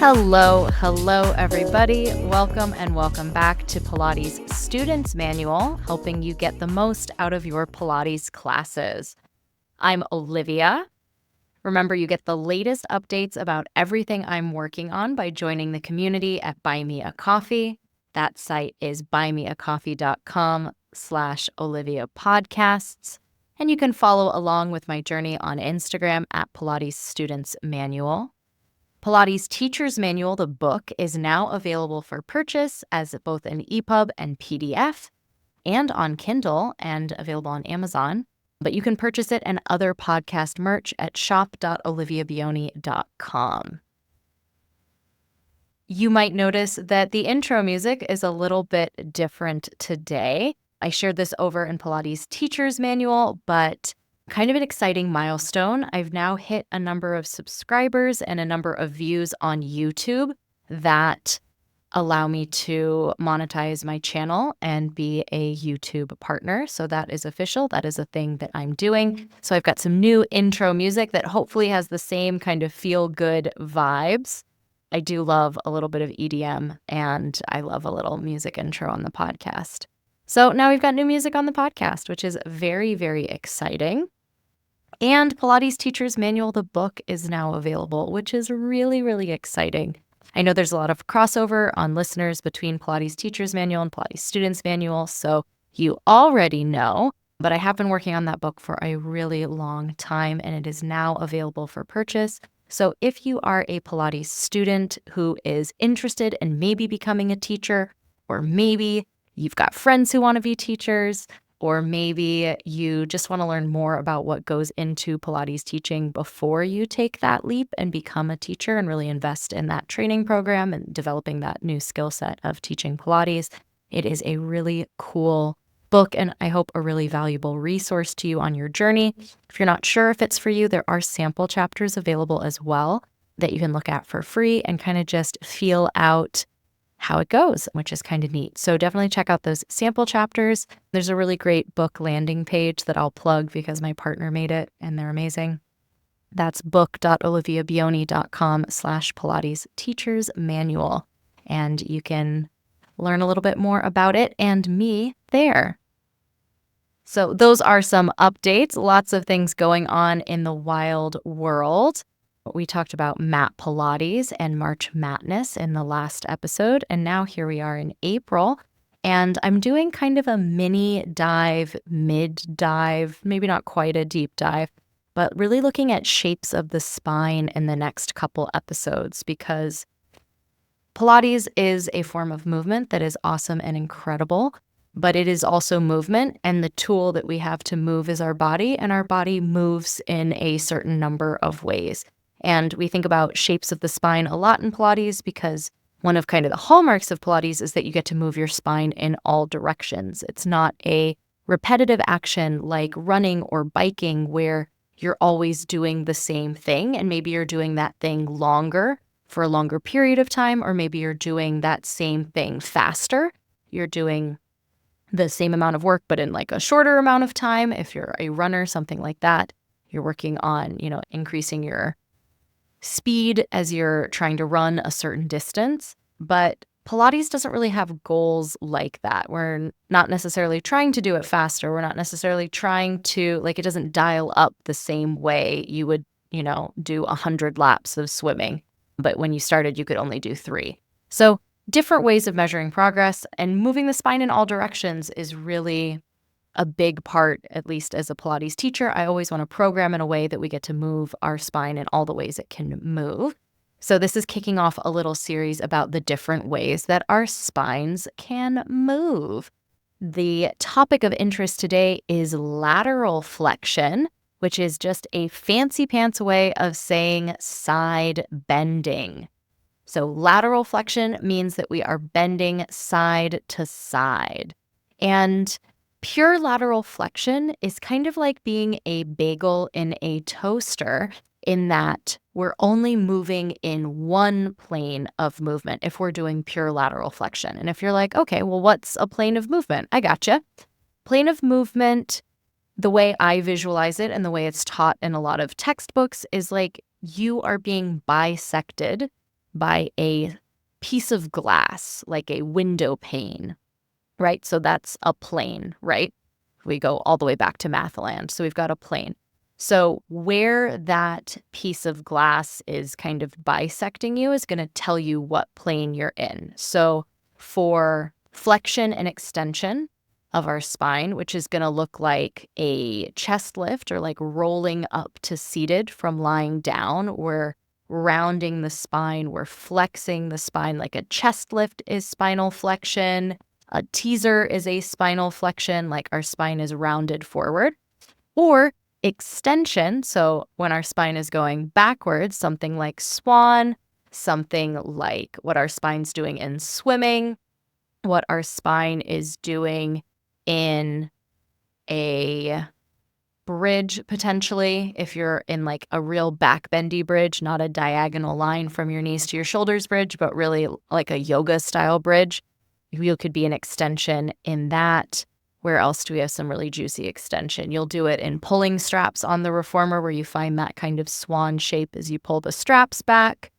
Hello, everybody. Welcome and welcome back to Pilates Student's Manual, helping you get the most out of your Pilates classes. I'm Olivia. Remember, you get the latest updates about everything I'm working on by joining the community at Buy Me a Coffee. That site is buymeacoffee.com/Olivia Podcasts. And you can follow along with my journey on Instagram at Pilates Students Manual. Pilates Teacher's Manual, the book, is now available for purchase as both an EPUB and PDF and on Kindle and available on Amazon. But you can purchase it and other podcast merch at shop.oliviabioni.com. You might notice that the intro music is a little bit different today. I shared this over in Pilates Teacher's Manual, but kind of an exciting milestone. I've now hit a number of subscribers and a number of views on YouTube that allow me to monetize my channel and be a YouTube partner. So that is official. That is a thing that I'm doing. So I've got some new intro music that hopefully has the same kind of feel-good vibes. I do love a little bit of EDM, and I love a little music intro on the podcast. So now we've got new music on the podcast, which is very, very exciting. And Pilates Teacher's Manual, the book, is now available, which is really, really exciting. I know there's a lot of crossover on listeners between Pilates Teacher's Manual and Pilates Students Manual, so you already know, but I have been working on that book for a really long time, and it is now available for purchase. So if you are a Pilates student who is interested in maybe becoming a teacher, or maybe you've got friends who want to be teachers, or maybe you just want to learn more about what goes into Pilates teaching before you take that leap and become a teacher and really invest in that training program and developing that new skill set of teaching Pilates, it is a really cool book and I hope a really valuable resource to you on your journey. If you're not sure if it's for you, there are sample chapters available as well that you can look at for free and kind of just feel out how it goes, which is kind of neat. So definitely check out those sample chapters. There's a really great book landing page that I'll plug because my partner made it and they're amazing. That's book.oliviabioni.com/Pilates Teacher's Manual. And you can learn a little bit more about it and me there. So those are some updates, lots of things going on in the wild world. We talked about Mat Pilates and March Madness in the last episode, and now here we are in April, and I'm doing kind of a mini dive, mid dive, maybe not quite a deep dive, but really looking at shapes of the spine in the next couple episodes because Pilates is a form of movement that is awesome and incredible, but it is also movement, and the tool that we have to move is our body, and our body moves in a certain number of ways. And we think about shapes of the spine a lot in Pilates because one of kind of the hallmarks of Pilates is that you get to move your spine in all directions. It's not a repetitive action like running or biking where you're always doing the same thing and maybe you're doing that thing longer for a longer period of time, or maybe you're doing that same thing faster. You're doing the same amount of work but in like a shorter amount of time. If you're a runner, something like that, you're working on, increasing your speed as you're trying to run a certain distance. But Pilates doesn't really have goals like that. We're not necessarily trying to do it faster. We're not necessarily trying to, it doesn't dial up the same way you would, do 100 laps of swimming. But when you started, you could only do 3. So different ways of measuring progress, and moving the spine in all directions is really a big part, at least as a Pilates teacher. I always want to program in a way that we get to move our spine in all the ways it can move. So this is kicking off a little series about the different ways that our spines can move. The topic of interest today is lateral flexion, which is just a fancy pants way of saying side bending. So lateral flexion means that we are bending side to side. And pure lateral flexion is kind of like being a bagel in a toaster in that we're only moving in one plane of movement if we're doing pure lateral flexion. And if you're like, okay, well, what's a plane of movement? I gotcha. Plane of movement, the way I visualize it and the way it's taught in a lot of textbooks is like you are being bisected by a piece of glass, like a window pane, right? So that's a plane, right? We go all the way back to math land. So we've got a plane. So where that piece of glass is kind of bisecting you is going to tell you what plane you're in. So for flexion and extension of our spine, which is going to look like a chest lift or like rolling up to seated from lying down, we're rounding the spine, we're flexing the spine. Like a chest lift is spinal flexion. A teaser is a spinal flexion, like our spine is rounded forward. Or extension, so when our spine is going backwards, something like swan, something like what our spine's doing in swimming, what our spine is doing in a bridge potentially, if you're in like a real backbendy bridge, not a diagonal line from your knees to your shoulders bridge, but really like a yoga style bridge. You could be an extension in that. Where else do we have some really juicy extension? You'll do it in pulling straps on the reformer where you find that kind of swan shape as you pull the straps back.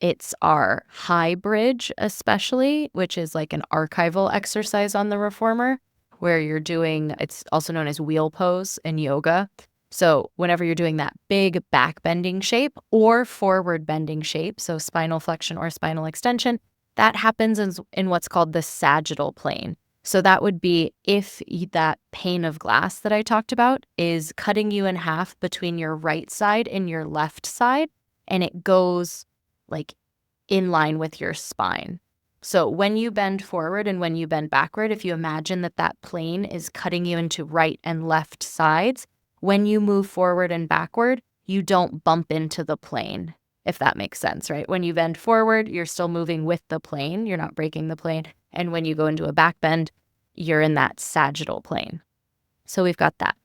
It's our high bridge especially, which is like an archival exercise on the reformer where you're doing, it's also known as wheel pose in yoga. So whenever you're doing that big back bending shape or forward bending shape, so spinal flexion or spinal extension, that happens in what's called the sagittal plane. So that would be if that pane of glass that I talked about is cutting you in half between your right side and your left side, and it goes like in line with your spine. So when you bend forward and when you bend backward, if you imagine that that plane is cutting you into right and left sides, when you move forward and backward, you don't bump into the plane, if that makes sense, right? When you bend forward, you're still moving with the plane. You're not breaking the plane. And when you go into a back bend, you're in that sagittal plane. So we've got that.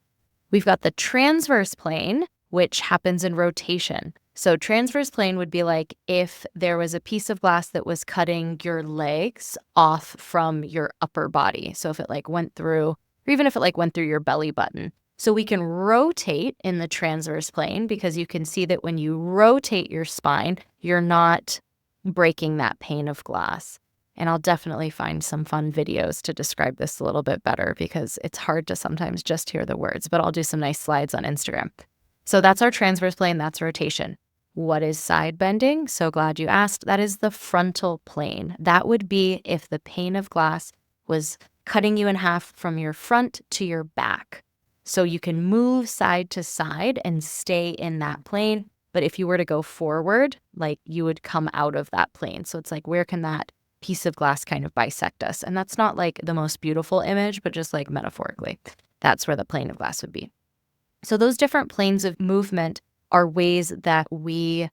We've got the transverse plane, which happens in rotation. So transverse plane would be like if there was a piece of glass that was cutting your legs off from your upper body. So if it like went through, or even if it like went through your belly button. So we can rotate in the transverse plane because you can see that when you rotate your spine, you're not breaking that pane of glass. And I'll definitely find some fun videos to describe this a little bit better because it's hard to sometimes just hear the words, but I'll do some nice slides on Instagram. So that's our transverse plane, that's rotation. What is side bending? So glad you asked. That is the frontal plane. That would be if the pane of glass was cutting you in half from your front to your back. So you can move side to side and stay in that plane. But if you were to go forward, like you would come out of that plane. So it's like, where can that piece of glass kind of bisect us? And that's not like the most beautiful image, but just like metaphorically, that's where the plane of glass would be. So those different planes of movement are ways that we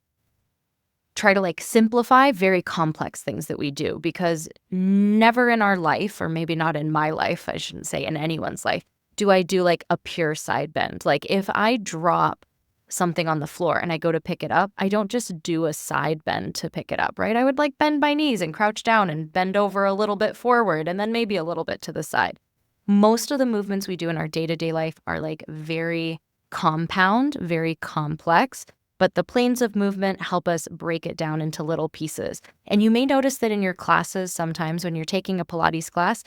try to like simplify very complex things that we do, because never in our life, or maybe not in my life, I shouldn't say in anyone's life, do I do like a pure side bend. Like if I drop something on the floor and I go to pick it up, I don't just do a side bend to pick it up, right? I would like bend my knees and crouch down and bend over a little bit forward and then maybe a little bit to the side. Most of the movements we do in our day-to-day life are like very compound, very complex, but the planes of movement help us break it down into little pieces. And you may notice that in your classes sometimes when you're taking a Pilates class,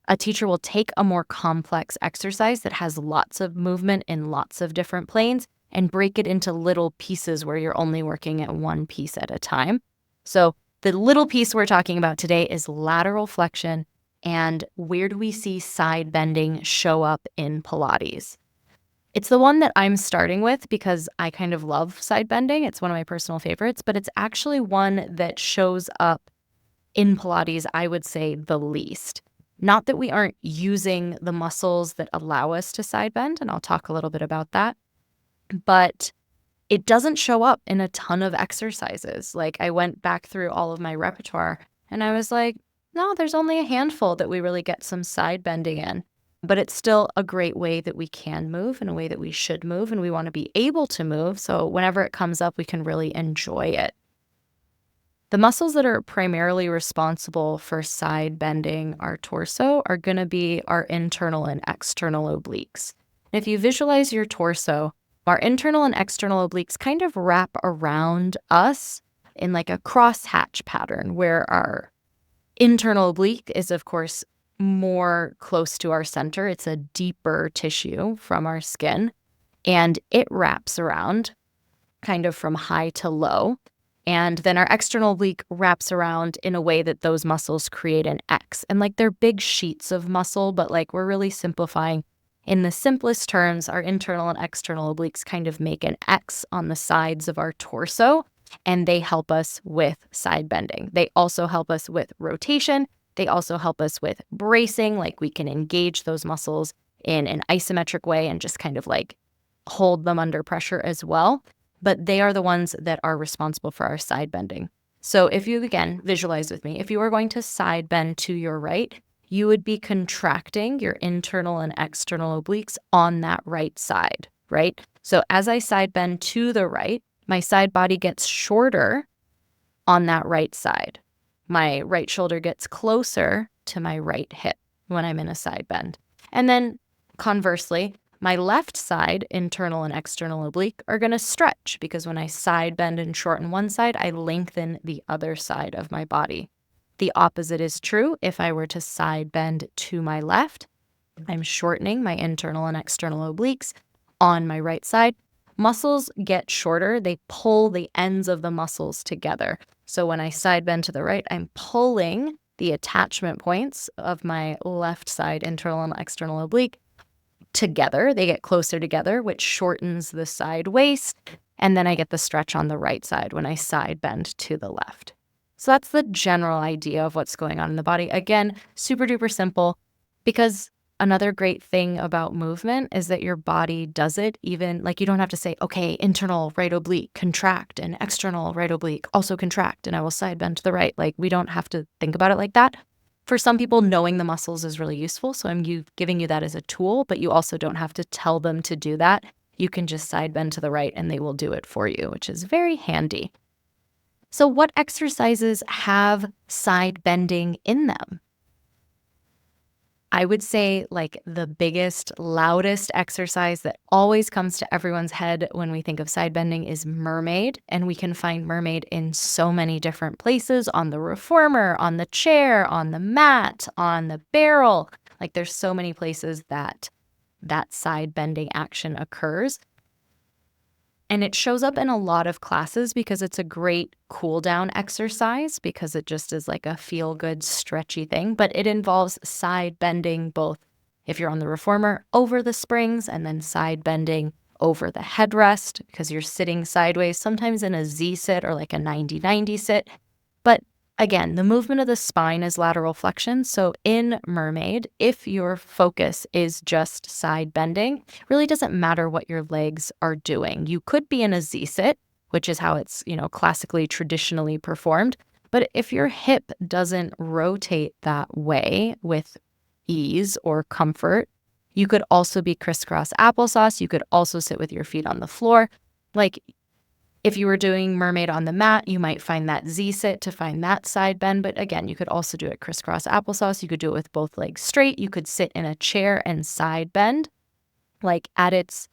a teacher will take a more complex exercise that has lots of movement in lots of different planes and break it into little pieces where you're only working at one piece at a time. So the little piece we're talking about today is lateral flexion, and where do we see side bending show up in Pilates? It's the one that I'm starting with because I kind of love side bending. It's one of my personal favorites, but it's actually one that shows up in Pilates, I would say, the least. Not that we aren't using the muscles that allow us to side bend, and I'll talk a little bit about that, but it doesn't show up in a ton of exercises. Like I went back through all of my repertoire and I was like, no, there's only a handful that we really get some side bending in. But it's still a great way that we can move and a way that we should move, and we want to be able to move. So whenever it comes up, we can really enjoy it. The muscles that are primarily responsible for side bending our torso are going to be our internal and external obliques. And if you visualize your torso, our internal and external obliques kind of wrap around us in like a crosshatch pattern where our internal oblique is, of course, more close to our center. It's a deeper tissue from our skin, and it wraps around kind of from high to low. And then our external oblique wraps around in a way that those muscles create an X. And like they're big sheets of muscle, but like we're really simplifying. In the simplest terms, our internal and external obliques kind of make an X on the sides of our torso, and they help us with side bending. They also help us with rotation. They also help us with bracing, like we can engage those muscles in an isometric way and just kind of like hold them under pressure as well. But they are the ones that are responsible for our side bending. So if you, again, visualize with me, if you were going to side bend to your right, you would be contracting your internal and external obliques on that right side, right? So as I side bend to the right, my side body gets shorter on that right side. My right shoulder gets closer to my right hip when I'm in a side bend. And then conversely, my left side, internal and external oblique, are going to stretch because when I side bend and shorten one side, I lengthen the other side of my body. The opposite is true. If I were to side bend to my left, I'm shortening my internal and external obliques on my right side. Muscles get shorter. They pull the ends of the muscles together. So when I side bend to the right, I'm pulling the attachment points of my left side, internal and external oblique, together. They get closer together, which shortens the side waist. And then I get the stretch on the right side when I side bend to the left. So that's the general idea of what's going on in the body. Again, super duper simple, because another great thing about movement is that your body does it. Even like you don't have to say, okay, internal right oblique, contract, and external right oblique, also contract, and I will side bend to the right. Like we don't have to think about it like that. For some people, knowing the muscles is really useful. So I'm giving you that as a tool, but you also don't have to tell them to do that. You can just side bend to the right and they will do it for you, which is very handy. So what exercises have side bending in them? I would say like the biggest, loudest exercise that always comes to everyone's head when we think of side bending is mermaid. And we can find mermaid in so many different places, on the reformer, on the chair, on the mat, on the barrel. Like there's so many places that side bending action occurs. And it shows up in a lot of classes because it's a great cool down exercise, because it just is like a feel good, stretchy thing. But it involves side bending both if you're on the reformer over the springs, and then side bending over the headrest because you're sitting sideways, sometimes in a Z sit or like a 90-90 sit. But again, the movement of the spine is lateral flexion. So in mermaid, if your focus is just side bending, it really doesn't matter what your legs are doing. You could be in a Z sit, which is how it's, classically, traditionally performed. But if your hip doesn't rotate that way with ease or comfort, you could also be crisscross applesauce. You could also sit with your feet on the floor. Like, if you were doing mermaid on the mat, you might find that Z sit to find that side bend. But again, you could also do it crisscross applesauce. You could do it with both legs straight. You could sit in a chair and side bend. Like at its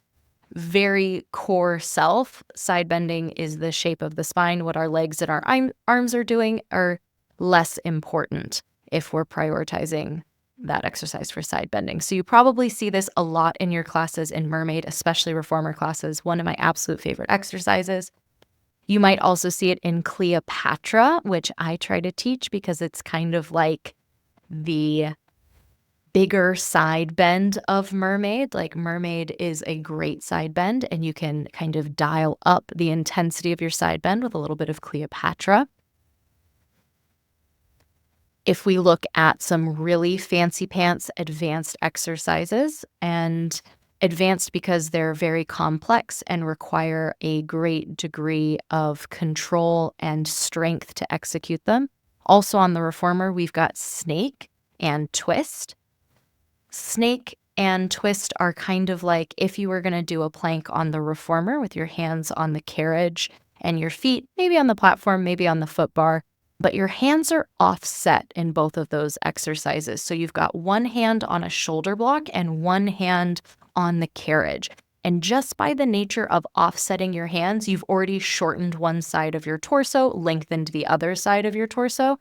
very core self, side bending is the shape of the spine. What our legs and our arms are doing are less important if we're prioritizing that exercise for side bending. So you probably see this a lot in your classes in mermaid, especially reformer classes, one of my absolute favorite exercises. You might also see it in Cleopatra, which I try to teach because it's kind of like the bigger side bend of mermaid. Like mermaid is a great side bend, and you can kind of dial up the intensity of your side bend with a little bit of Cleopatra. If we look at some really fancy pants advanced exercises, and advanced because they're very complex and require a great degree of control and strength to execute them. Also on the reformer, we've got snake and twist. Snake and twist are kind of like if you were going to do a plank on the reformer with your hands on the carriage and your feet maybe on the platform, maybe on the foot bar, but your hands are offset in both of those exercises. So you've got one hand on a shoulder block and one hand on the carriage. And just by the nature of offsetting your hands, you've already shortened one side of your torso, lengthened the other side of your torso,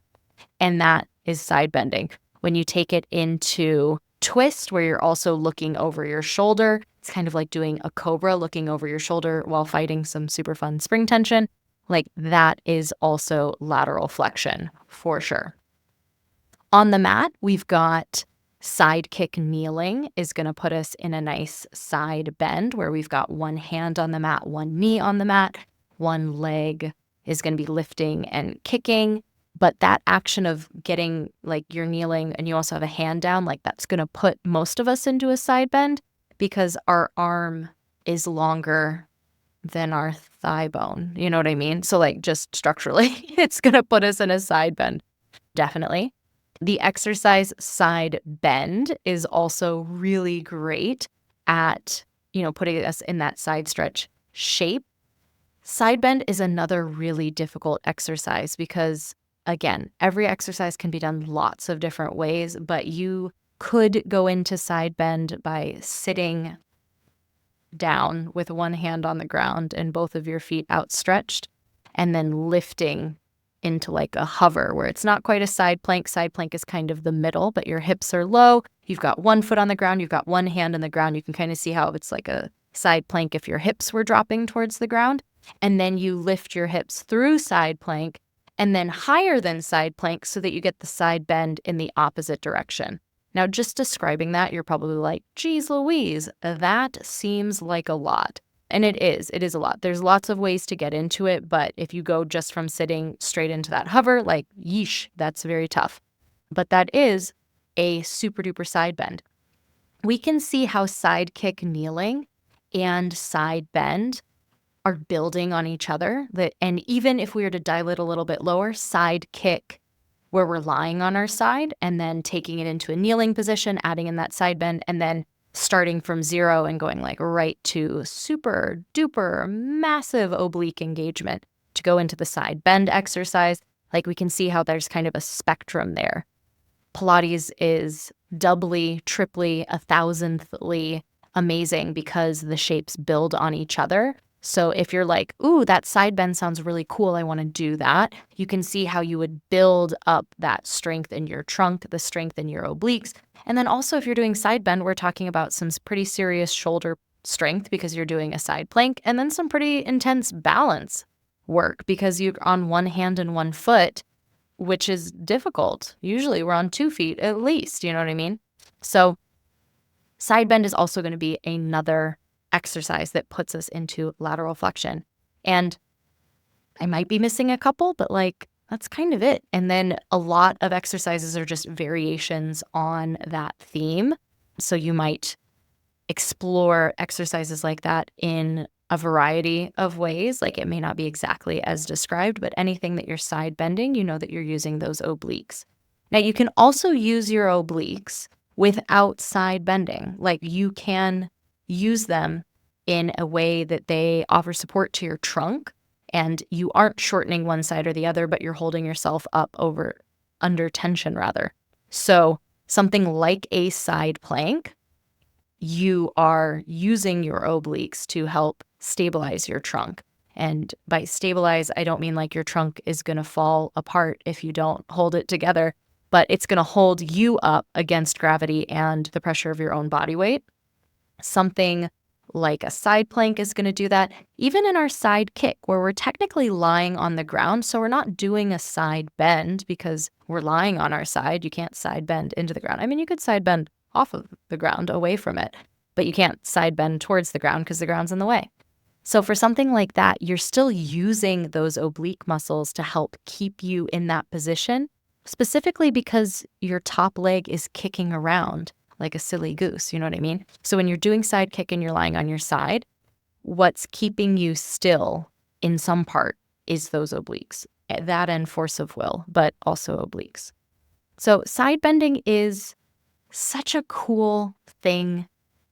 and that is side bending. When you take it into twist, where you're also looking over your shoulder, it's kind of like doing a cobra, looking over your shoulder while fighting some super fun spring tension. Like that is also lateral flexion for sure. On the mat, we've got side kick kneeling is going to put us in a nice side bend where we've got one hand on the mat, one knee on the mat, one leg is going to be lifting and kicking. But that action of getting like you're kneeling and you also have a hand down, like that's going to put most of us into a side bend because our arm is longer than our thigh bone. You know what I mean? So like just structurally, it's going to put us in a side bend. Definitely. The exercise side bend is also really great at, putting us in that side stretch shape. Side bend is another really difficult exercise because, again, every exercise can be done lots of different ways, but you could go into side bend by sitting down with one hand on the ground and both of your feet outstretched, and then lifting into like a hover where it's not quite a side plank. Side plank is kind of the middle, but your hips are low. You've got one foot on the ground. You've got one hand on the ground. You can kind of see how it's like a side plank if your hips were dropping towards the ground. And then you lift your hips through side plank and then higher than side plank so that you get the side bend in the opposite direction. Now, just describing that, you're probably like, geez Louise, that seems like a lot. And it is a lot. There's lots of ways to get into it, but if you go just from sitting straight into that hover, like, yeesh, that's very tough. But that is a super duper side bend. We can see how side kick kneeling and side bend are building on each other. And even if we were to dial it a little bit lower, side kick, where we're lying on our side and then taking it into a kneeling position, adding in that side bend, and then starting from zero and going like right to super duper massive oblique engagement to go into the side bend exercise. Like we can see how there's kind of a spectrum there. Pilates is doubly, triply, 1,000thly amazing because the shapes build on each other. So if you're like, ooh, that side bend sounds really cool, I want to do that, you can see how you would build up that strength in your trunk, the strength in your obliques. And then also if you're doing side bend, we're talking about some pretty serious shoulder strength because you're doing a side plank, and then some pretty intense balance work because you're on one hand and one foot, which is difficult. Usually we're on 2 feet at least, you know what I mean? So side bend is also going to be another exercise that puts us into lateral flexion. And I might be missing a couple, but like that's kind of it. And then a lot of exercises are just variations on that theme. So you might explore exercises like that in a variety of ways. Like it may not be exactly as described, but anything that you're side bending, you know that you're using those obliques. Now you can also use your obliques without side bending. Like you can use them in a way that they offer support to your trunk and you aren't shortening one side or the other, but you're holding yourself up under tension rather. So something like a side plank, you are using your obliques to help stabilize your trunk. And by stabilize, I don't mean like your trunk is going to fall apart if you don't hold it together, but it's going to hold you up against gravity and the pressure of your own body weight. Something like a side plank is going to do that. Even in our side kick, where we're technically lying on the ground, so we're not doing a side bend because we're lying on our side. You can't side bend into the ground. I mean, you could side bend off of the ground, away from it, but you can't side bend towards the ground because the ground's in the way. So for something like that, you're still using those oblique muscles to help keep you in that position, specifically because your top leg is kicking around like a silly goose, you know what I mean? So when you're doing side kick and you're lying on your side, what's keeping you still in some part is those obliques, that and force of will, but also obliques. So side bending is such a cool thing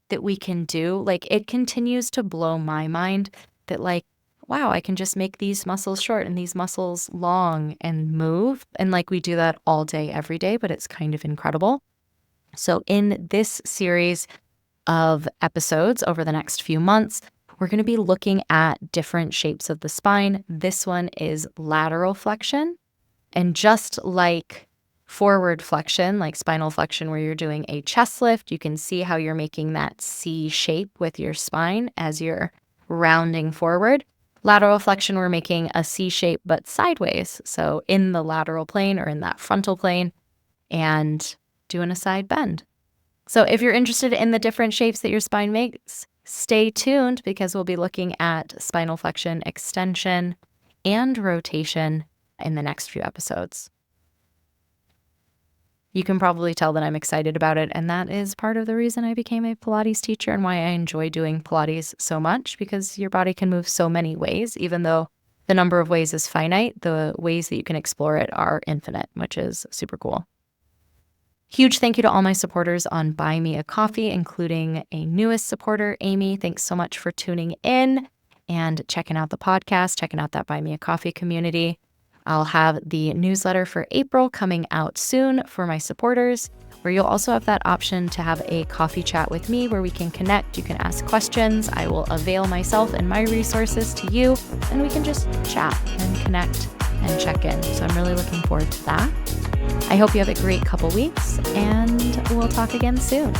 that we can do. Like it continues to blow my mind that like, wow, I can just make these muscles short and these muscles long and move. And like we do that all day, every day, but it's kind of incredible. So in this series, of episodes over the next few months, we're going to be looking at different shapes of the spine. This one is lateral flexion. And just like forward flexion, like spinal flexion, where you're doing a chest lift, you can see how you're making that C shape with your spine as you're rounding forward. Lateral flexion, we're making a C shape, but sideways. So in the lateral plane or in that frontal plane, and doing a side bend. So if you're interested in the different shapes that your spine makes, stay tuned because we'll be looking at spinal flexion, extension, and rotation in the next few episodes. You can probably tell that I'm excited about it, and that is part of the reason I became a Pilates teacher and why I enjoy doing Pilates so much, because your body can move so many ways. Even though the number of ways is finite, the ways that you can explore it are infinite, which is super cool. Huge thank you to all my supporters on Buy Me a Coffee, including a newest supporter, Amy. Thanks so much for tuning in and checking out the podcast, checking out that Buy Me a Coffee community. I'll have the newsletter for April coming out soon for my supporters, where you'll also have that option to have a coffee chat with me where we can connect. You can ask questions. I will avail myself and my resources to you, and we can just chat and connect and check in. So I'm really looking forward to that. I hope you have a great couple weeks, and we'll talk again soon.